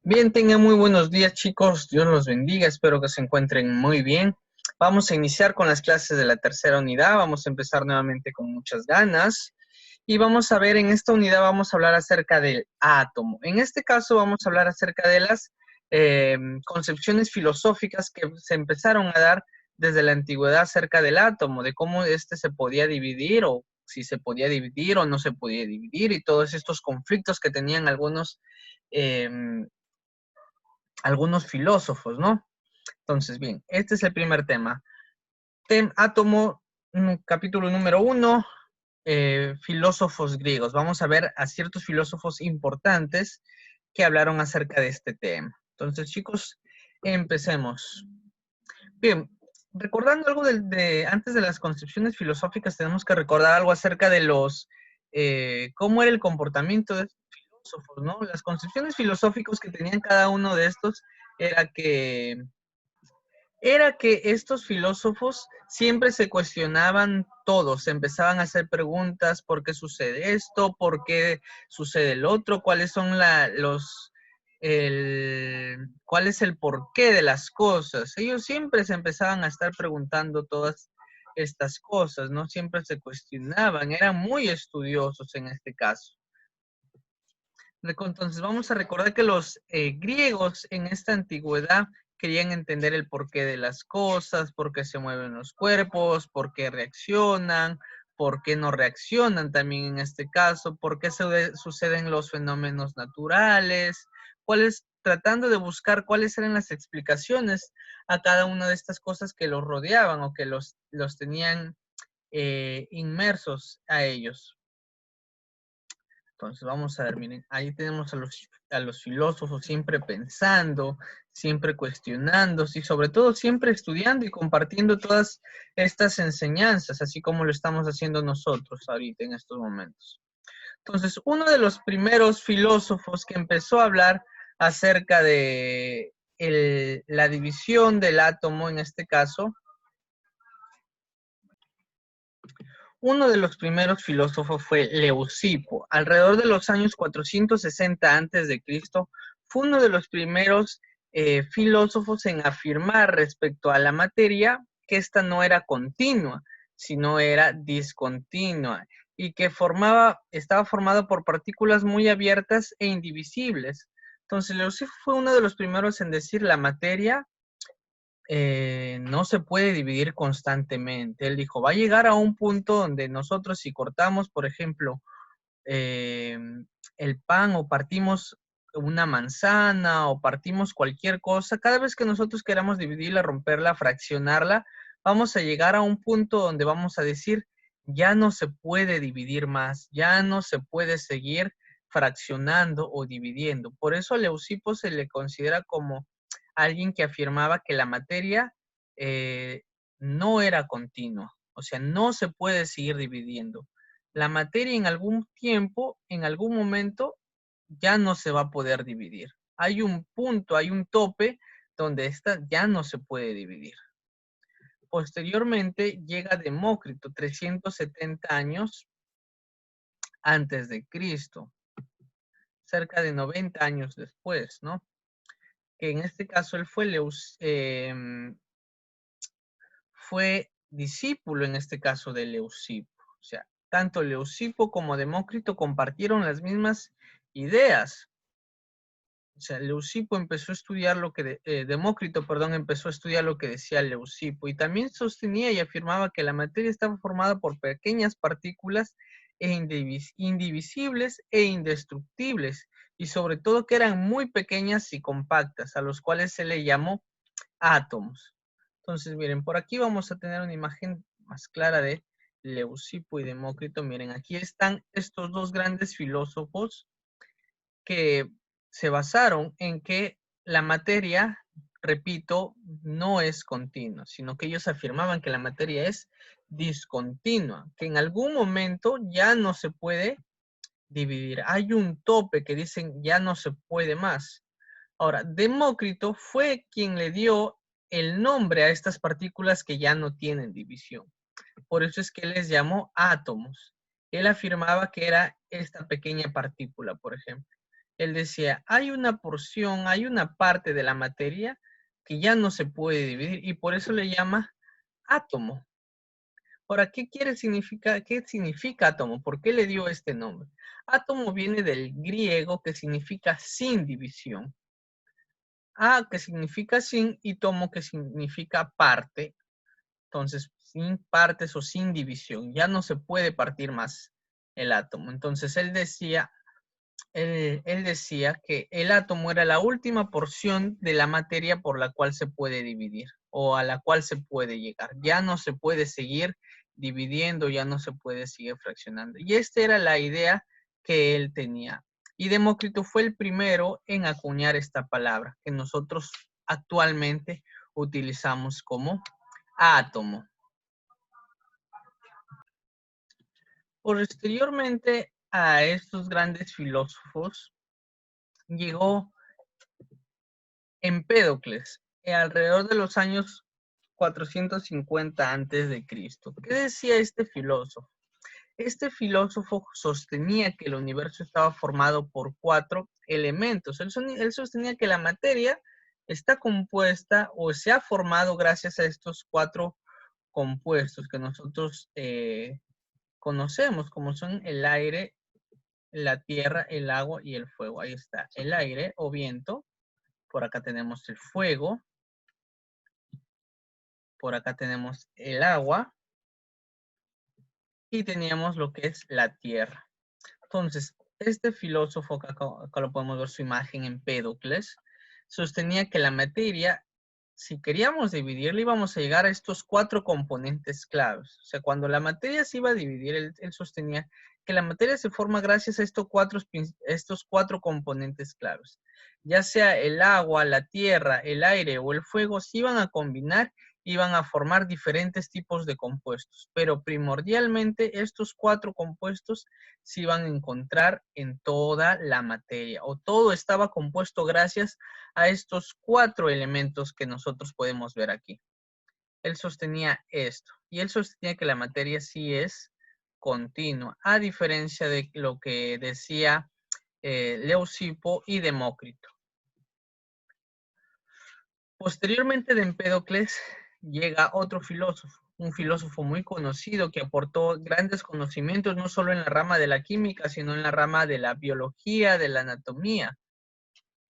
Bien, tengan muy buenos días, chicos. Dios los bendiga. Espero que se encuentren muy bien. Vamos a iniciar con las clases de la tercera unidad. Vamos a empezar nuevamente con muchas ganas. Y vamos a ver, en esta unidad vamos a hablar acerca del átomo. En este caso vamos a hablar acerca de las concepciones filosóficas que se empezaron a dar desde la antigüedad acerca del átomo, de cómo este se podía dividir o si se podía dividir o no se podía dividir y todos estos conflictos que tenían eh, algunos filósofos, ¿no? Entonces, bien, este es el primer tema. Átomo, capítulo número 1, filósofos griegos. Vamos a ver a ciertos filósofos importantes que hablaron acerca de este tema. Entonces, chicos, empecemos. Bien, recordando algo antes de las concepciones filosóficas, tenemos que recordar algo acerca de cómo era el comportamiento de estos filósofos, ¿no? Las concepciones filosóficas que tenían cada uno de estos era que estos filósofos siempre se cuestionaban todo, se empezaban a hacer preguntas, ¿por qué sucede esto? ¿Por qué sucede el otro? ¿Cuáles son cuál es el porqué de las cosas? Ellos siempre se empezaban a estar preguntando todas estas cosas, ¿no? Siempre se cuestionaban, eran muy estudiosos en este caso. Entonces vamos a recordar que los griegos en esta antigüedad querían entender el porqué de las cosas, por qué se mueven los cuerpos, por qué reaccionan, por qué no reaccionan también en este caso, por qué suceden los fenómenos naturales, tratando de buscar cuáles eran las explicaciones a cada una de estas cosas que los rodeaban o que los tenían inmersos a ellos. Entonces vamos a ver, miren, ahí tenemos a los filósofos siempre pensando, siempre cuestionándose y sobre todo siempre estudiando y compartiendo todas estas enseñanzas, así como lo estamos haciendo nosotros ahorita en estos momentos. Entonces, uno de los primeros filósofos que empezó a hablar acerca de la división del átomo en este caso, uno de los primeros filósofos fue Leucipo. Alrededor de los años 460 a.C., fue uno de los primeros filósofos en afirmar respecto a la materia que ésta no era continua, sino era discontinua y que estaba formada por partículas muy abiertas e indivisibles. Entonces, Leucipo fue uno de los primeros en decir la materia no se puede dividir constantemente. Él dijo, va a llegar a un punto donde nosotros si cortamos, por ejemplo, eh, el pan o partimos una manzana o partimos cualquier cosa, cada vez que nosotros queramos dividirla, romperla, fraccionarla, vamos a llegar a un punto donde vamos a decir, ya no se puede dividir más, ya no se puede seguir fraccionando o dividiendo. Por eso a Leucipo se le considera como alguien que afirmaba que la materia no era continua, o sea, no se puede seguir dividiendo. La materia en algún tiempo, en algún momento, ya no se va a poder dividir. Hay un punto, hay un tope donde esta ya no se puede dividir. Posteriormente llega Demócrito, 370 años antes de Cristo, cerca de 90 años después, ¿no? Que en este caso él fue discípulo en este caso de Leucipo. O sea, tanto Leucipo como Demócrito compartieron las mismas ideas. O sea, Leucipo empezó a estudiar Demócrito, perdón, empezó a estudiar lo que decía Leucipo y también sostenía y afirmaba que la materia estaba formada por pequeñas partículas indivisibles e indestructibles y sobre todo que eran muy pequeñas y compactas, a los cuales se le llamó átomos. Entonces, miren, por aquí vamos a tener una imagen más clara de Leucipo y Demócrito. Miren, aquí están estos dos grandes filósofos que se basaron en que la materia, repito, no es continua, sino que ellos afirmaban que la materia es discontinua, que en algún momento ya no se puede dividir. Hay un tope que dicen ya no se puede más. Ahora, Demócrito fue quien le dio el nombre a estas partículas que ya no tienen división. Por eso es que les llamó átomos. Él afirmaba que era esta pequeña partícula, por ejemplo. Él decía, hay una porción, hay una parte de la materia que ya no se puede dividir y por eso le llama átomo. Ahora, qué significa átomo? ¿Por qué le dio este nombre? Átomo viene del griego que significa sin división. A que significa sin y tomo que significa parte. Entonces, sin partes o sin división. Ya no se puede partir más el átomo. Entonces, él decía que el átomo era la última porción de la materia por la cual se puede dividir o a la cual se puede llegar. Ya no se puede seguir dividiendo, ya no se puede seguir fraccionando. Y esta era la idea que él tenía. Y Demócrito fue el primero en acuñar esta palabra que nosotros actualmente utilizamos como átomo. Posteriormente a estos grandes filósofos llegó Empédocles, alrededor de los años 450 antes de Cristo. ¿Qué decía este filósofo? Este filósofo sostenía que el universo estaba formado por 4 elementos. Él sostenía que la materia está compuesta o se ha formado gracias a estos 4 compuestos que nosotros conocemos, como son el aire, la tierra, el agua y el fuego. Ahí está, el aire o viento. Por acá tenemos el fuego. Por acá tenemos el agua. Y teníamos lo que es la tierra. Entonces, este filósofo, acá lo podemos ver su imagen, Empédocles, sostenía que la materia, si queríamos dividirla, íbamos a llegar a estos 4 componentes claves. O sea, cuando la materia se iba a dividir, él sostenía que la materia se forma gracias a estos cuatro componentes claves. Ya sea el agua, la tierra, el aire o el fuego, se iban a combinar, iban a formar diferentes tipos de compuestos, pero primordialmente estos 4 compuestos se iban a encontrar en toda la materia, o todo estaba compuesto gracias a estos 4 elementos que nosotros podemos ver aquí. Él sostenía esto, y él sostenía que la materia sí es continua, a diferencia de lo que decía Leucipo y Demócrito. Posteriormente de Empédocles llega otro filósofo, un filósofo muy conocido que aportó grandes conocimientos no solo en la rama de la química, sino en la rama de la biología, de la anatomía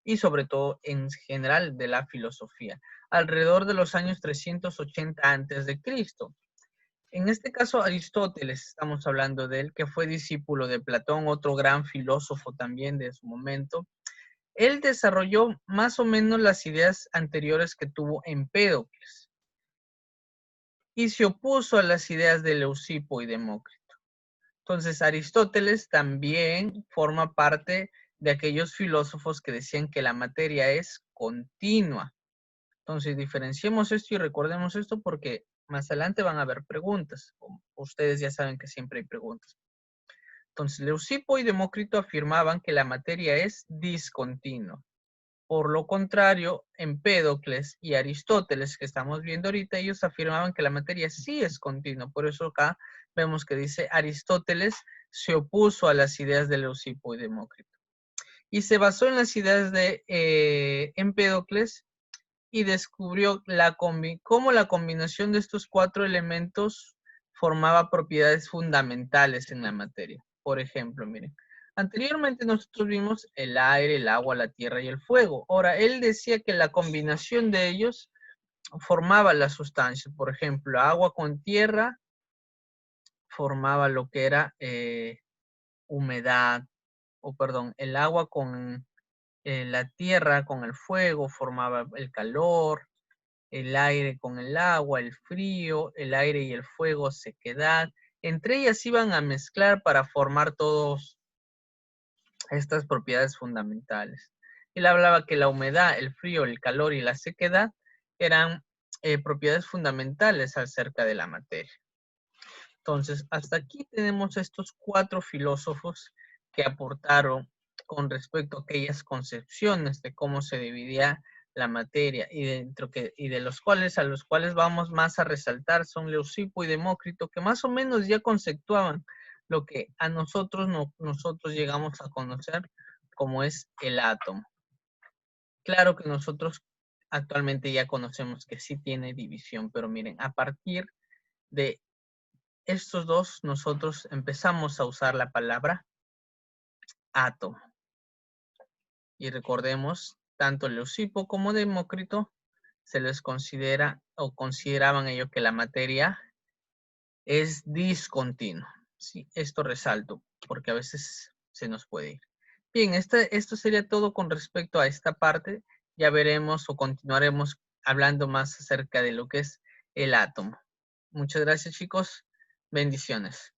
y sobre todo en general de la filosofía, alrededor de los años 380 antes de Cristo. En este caso Aristóteles, estamos hablando de él, que fue discípulo de Platón, otro gran filósofo también de su momento. Él desarrolló más o menos las ideas anteriores que tuvo Empédocles y se opuso a las ideas de Leucipo y Demócrito. Entonces, Aristóteles también forma parte de aquellos filósofos que decían que la materia es continua. Entonces, diferenciemos esto y recordemos esto porque más adelante van a haber preguntas. Ustedes ya saben que siempre hay preguntas. Entonces, Leucipo y Demócrito afirmaban que la materia es discontinua. Por lo contrario, Empédocles y Aristóteles, que estamos viendo ahorita, ellos afirmaban que la materia sí es continua. Por eso acá vemos que dice Aristóteles se opuso a las ideas de Leucipo y Demócrito. Y se basó en las ideas de Empédocles y descubrió cómo la combinación de estos 4 elementos formaba propiedades fundamentales en la materia. Por ejemplo, miren, anteriormente nosotros vimos el aire, el agua, la tierra y el fuego. Ahora, él decía que la combinación de ellos formaba la sustancia. Por ejemplo, agua con tierra formaba lo que era humedad, o perdón, el agua con la tierra, con el fuego, formaba el calor, el aire con el agua, el frío, el aire y el fuego, sequedad. Entre ellas iban a mezclar para formar todas estas propiedades fundamentales. Él hablaba que la humedad, el frío, el calor y la sequedad eran propiedades fundamentales acerca de la materia. Entonces, hasta aquí tenemos estos 4 filósofos que aportaron con respecto a aquellas concepciones de cómo se dividía la materia y de los cuales a los cuales vamos más a resaltar son Leucipo y Demócrito, que más o menos ya conceptuaban lo que a nosotros llegamos a conocer como es el átomo. Claro que nosotros actualmente ya conocemos que sí tiene división, pero miren, a partir de estos dos, nosotros empezamos a usar la palabra átomo. Y recordemos, tanto Leucipo como Demócrito se les considera o consideraban ellos que la materia es discontinua. Sí, esto resalto porque a veces se nos puede ir. Bien, esto sería todo con respecto a esta parte. Ya veremos o continuaremos hablando más acerca de lo que es el átomo. Muchas gracias, chicos. Bendiciones.